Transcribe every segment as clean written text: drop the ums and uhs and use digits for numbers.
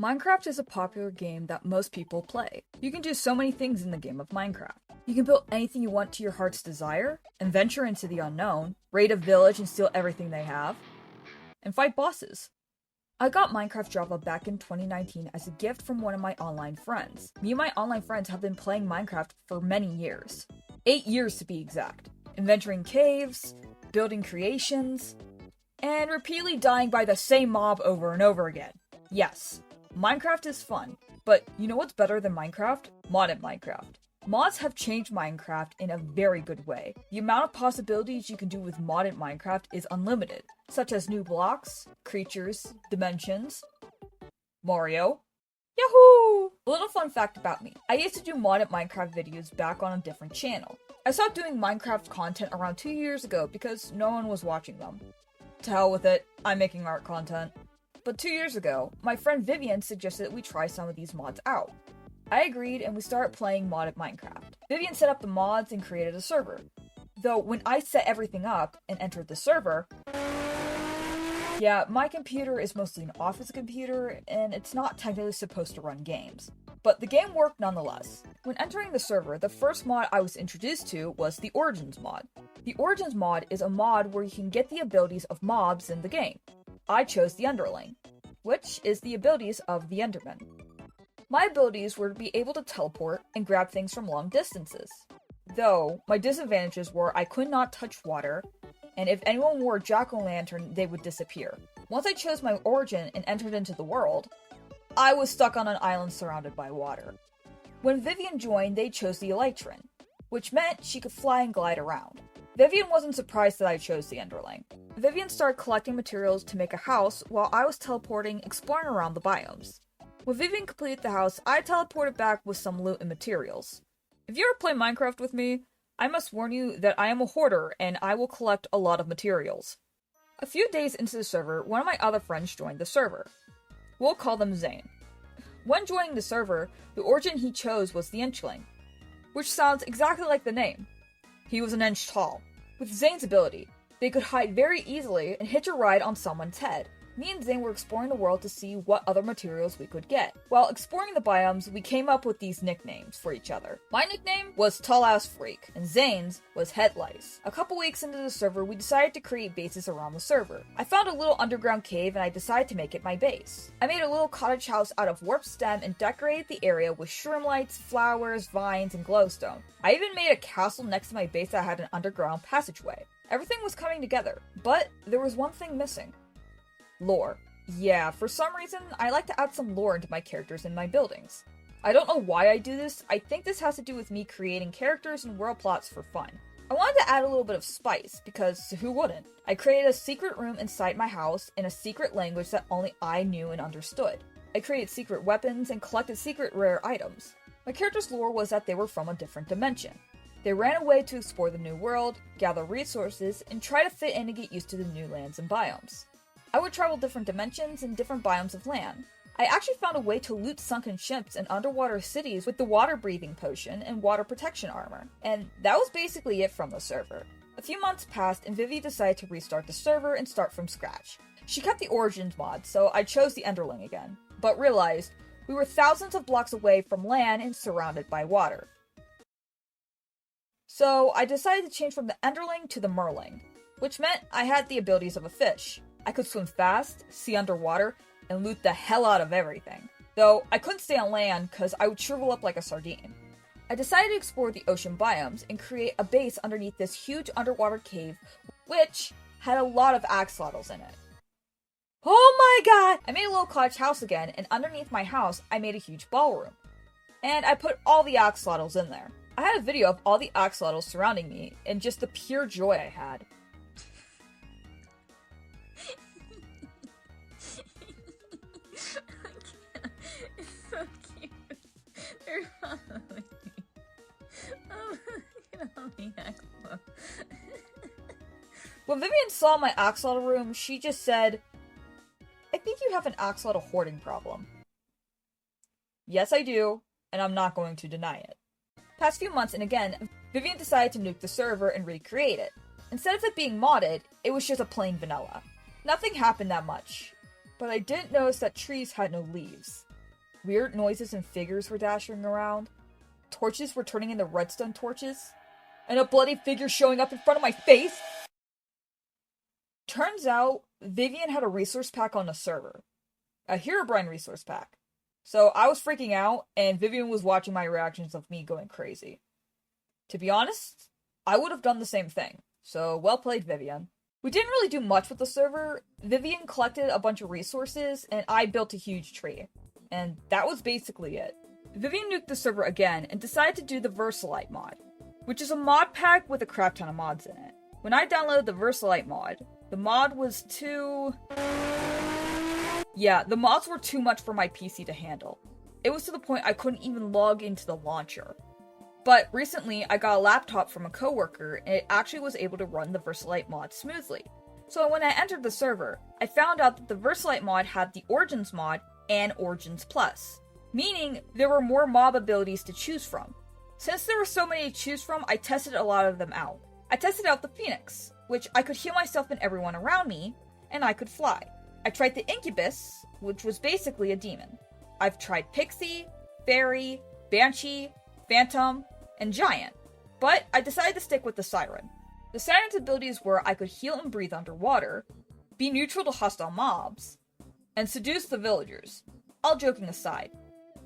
Minecraft is a popular game that most people play. You can do so many things in the game of Minecraft. You can build anything you want to your heart's desire, and venture into the unknown, raid a village and steal everything they have, and fight bosses. I got Minecraft Java back in 2019 as a gift from one of my online friends. Me and my online friends have been playing Minecraft for many years. 8 years to be exact. Adventuring caves, building creations, and repeatedly dying by the same mob over and over again. Yes, Minecraft is fun, but you know what's better than Minecraft? Modded Minecraft. Mods have changed Minecraft in a very good way. The amount of possibilities you can do with modded Minecraft is unlimited, such as new blocks, creatures, dimensions, Mario. Yahoo! A little fun fact about me. I used to do modded Minecraft videos back on a different channel. I stopped doing Minecraft content around 2 years ago because no one was watching them. To hell with it, I'm making art content. But 2 years ago, my friend Vivian suggested that we try some of these mods out. I agreed and we started playing modded Minecraft. Vivian set up the mods and created a server. Though when I set everything up and entered the server, yeah, my computer is mostly an office computer and it's not technically supposed to run games. But the game worked nonetheless. When entering the server, the first mod I was introduced to was the Origins mod. The Origins mod is a mod where you can get the abilities of mobs in the game. I chose the Underling, which is the abilities of the Enderman. My abilities were to be able to teleport and grab things from long distances. Though, my disadvantages were I could not touch water, and if anyone wore a jack-o'-lantern, they would disappear. Once I chose my origin and entered into the world, I was stuck on an island surrounded by water. When Vivian joined, they chose the Elytron, which meant she could fly and glide around. Vivian wasn't surprised that I chose the Enderling. Vivian started collecting materials to make a house while I was teleporting, exploring around the biomes. When Vivian completed the house, I teleported back with some loot and materials. If you ever play Minecraft with me, I must warn you that I am a hoarder and I will collect a lot of materials. A few days into the server, one of my other friends joined the server. We'll call them Zane. When joining the server, the origin he chose was the Inchling, which sounds exactly like the name. He was an inch tall. With Zane's ability, they could hide very easily and hitch a ride on someone's head. Me and Zane were exploring the world to see what other materials we could get. While exploring the biomes, we came up with these nicknames for each other. My nickname was Tall Ass Freak, and Zane's was Head Lice. A couple weeks into the server, we decided to create bases around the server. I found a little underground cave and I decided to make it my base. I made a little cottage house out of warp stem and decorated the area with shroom lights, flowers, vines, and glowstone. I even made a castle next to my base that had an underground passageway. Everything was coming together, but there was one thing missing. Lore. Yeah, for some reason, I like to add some lore into my characters and my buildings. I don't know why I do this. I think this has to do with me creating characters and world plots for fun. I wanted to add a little bit of spice, because who wouldn't? I created a secret room inside my house in a secret language that only I knew and understood. I created secret weapons and collected secret rare items. My character's lore was that they were from a different dimension. They ran away to explore the new world, gather resources, and try to fit in and get used to the new lands and biomes. I would travel different dimensions and different biomes of land. I actually found a way to loot sunken ships and underwater cities with the water breathing potion and water protection armor. And that was basically it from the server. A few months passed and Vivi decided to restart the server and start from scratch. She kept the Origins mod, so I chose the Enderling again, but realized we were thousands of blocks away from land and surrounded by water. So I decided to change from the Enderling to the Merling, which meant I had the abilities of a fish. I could swim fast, see underwater, and loot the hell out of everything. Though, I couldn't stay on land because I would shrivel up like a sardine. I decided to explore the ocean biomes and create a base underneath this huge underwater cave, which had a lot of axolotls in it. Oh my god! I made a little cottage house again, and underneath my house, I made a huge ballroom. And I put all the axolotls in there. I had a video of all the axolotls surrounding me, and just the pure joy I had. They're following me. Oh, look at all the axolotls. When Vivian saw my axolotl room, she just said, "I think you have an axolotl hoarding problem." Yes, I do, and I'm not going to deny it. Past few months, and again, Vivian decided to nuke the server and recreate it. Instead of it being modded, it was just a plain vanilla. Nothing happened that much. but I didn't notice that trees had no leaves. Weird noises and figures were dashing around. Torches were turning into redstone torches. And a bloody figure showing up in front of my face. Turns out, Vivian had a resource pack on the server. A Herobrine resource pack. So I was freaking out, and Vivian was watching my reactions of me going crazy. To be honest, I would have done the same thing. So well played, Vivian. We didn't really do much with the server. Vivian collected a bunch of resources, and I built a huge tree. And that was basically it. Vivian nuked the server again, and decided to do the Versalite mod, which is a mod pack with a crap ton of mods in it. When I downloaded the Versalite mod, the mod was too... Yeah, the mods were too much for my PC to handle. It was to the point I couldn't even log into the launcher. But recently, I got a laptop from a coworker, and it actually was able to run the Versalite mod smoothly. So when I entered the server, I found out that the Versalite mod had the Origins mod and Origins Plus, meaning there were more mob abilities to choose from. Since there were so many to choose from, I tested a lot of them out. I tested out the Phoenix, which I could heal myself and everyone around me, and I could fly. I tried the Incubus, which was basically a demon. I've tried Pixie, Fairy, Banshee, Phantom, and Giant, but I decided to stick with the Siren. The Siren's abilities were I could heal and breathe underwater, be neutral to hostile mobs, and seduce the villagers. All joking aside,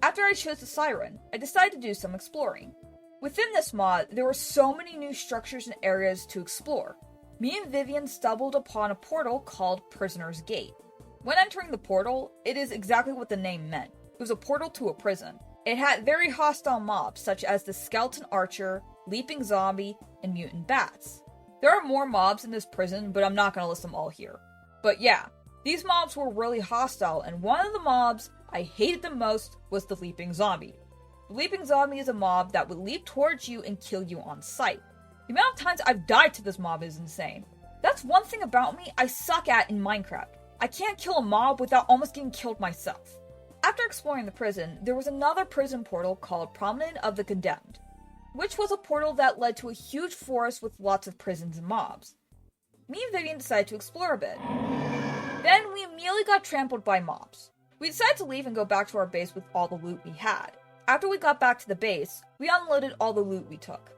after I chose the Siren, I decided to do some exploring. Within this mod, there were so many new structures and areas to explore. Me and Vivian stumbled upon a portal called Prisoner's Gate. When entering the portal, it is exactly what the name meant. It was a portal to a prison. It had very hostile mobs such as the Skeleton Archer, Leaping Zombie, and Mutant Bats. There are more mobs in this prison, but I'm not going to list them all here. But yeah, these mobs were really hostile, and one of the mobs I hated the most was the Leaping Zombie. The Leaping Zombie is a mob that would leap towards you and kill you on sight. The amount of times I've died to this mob is insane. That's one thing about me I suck at in Minecraft. I can't kill a mob without almost getting killed myself. After exploring the prison, there was another prison portal called Promenade of the Condemned, which was a portal that led to a huge forest with lots of prisons and mobs. Me and Vivian decided to explore a bit. Then we immediately got trampled by mobs. We decided to leave and go back to our base with all the loot we had. After we got back to the base, we unloaded all the loot we took.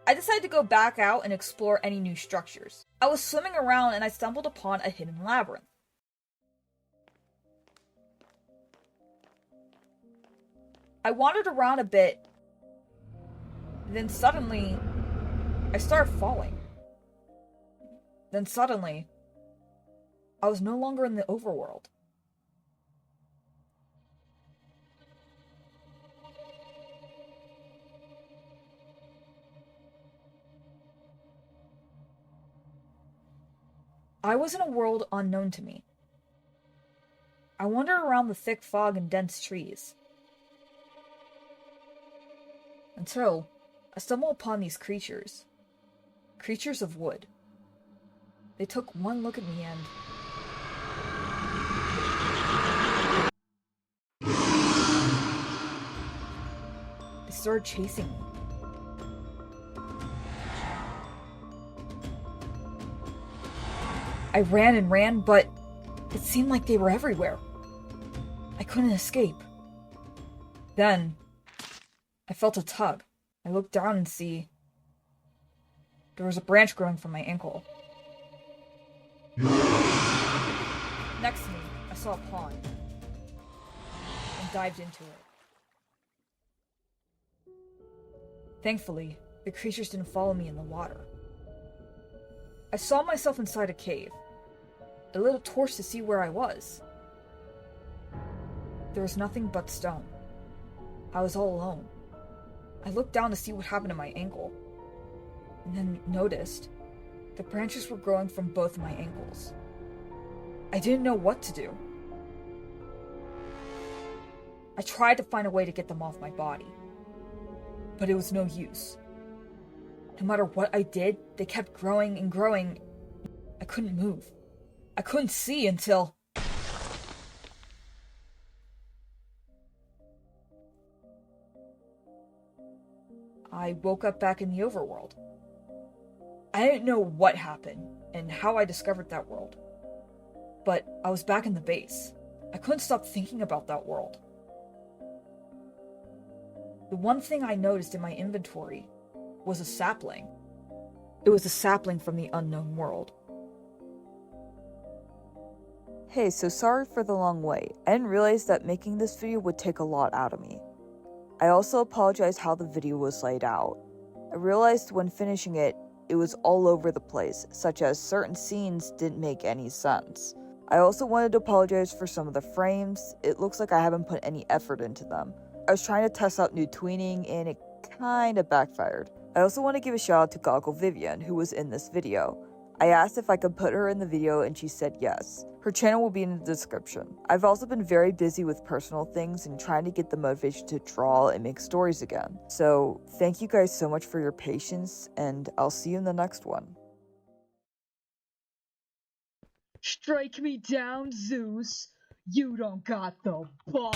I decided to go back out and explore any new structures. I was swimming around and I stumbled upon a hidden labyrinth. I wandered around a bit, then suddenly, I started falling. Then suddenly, I was no longer in the overworld. I was in a world unknown to me. I wandered around the thick fog and dense trees, until I stumbled upon these creatures. Creatures of wood. They took one look at me and... they started chasing me. I ran and ran, but it seemed like they were everywhere. I couldn't escape. Then, I felt a tug. I looked down and see... there was a branch growing from my ankle. Next to me, I saw a pond, and dived into it. Thankfully, the creatures didn't follow me in the water. I saw myself inside a cave. I lit a torch to see where I was. There was nothing but stone. I was all alone. I looked down to see what happened to my ankle, and then noticed the branches were growing from both my ankles. I didn't know what to do. I tried to find a way to get them off my body, but it was no use. No matter what I did, they kept growing and growing. I couldn't move. I couldn't see until... I woke up back in the overworld. I didn't know what happened and how I discovered that world, but I was back in the base. I couldn't stop thinking about that world. The one thing I noticed in my inventory was a sapling. It was a sapling from the unknown world. Hey, so sorry for the long wait. I didn't realize that making this video would take a lot out of me. I also apologize how the video was laid out. I realized when finishing it, it was all over the place, such as certain scenes didn't make any sense. I also wanted to apologize for some of the frames. It looks like I haven't put any effort into them. I was trying to test out new tweening and it kinda backfired. I also want to give a shout out to Goggle Vivian, who was in this video. I asked if I could put her in the video and she said yes. Her channel will be in the description. I've also been very busy with personal things and trying to get the motivation to draw and make stories again. So thank you guys so much for your patience and I'll see you in the next one. Strike me down, Zeus. You don't got the ball.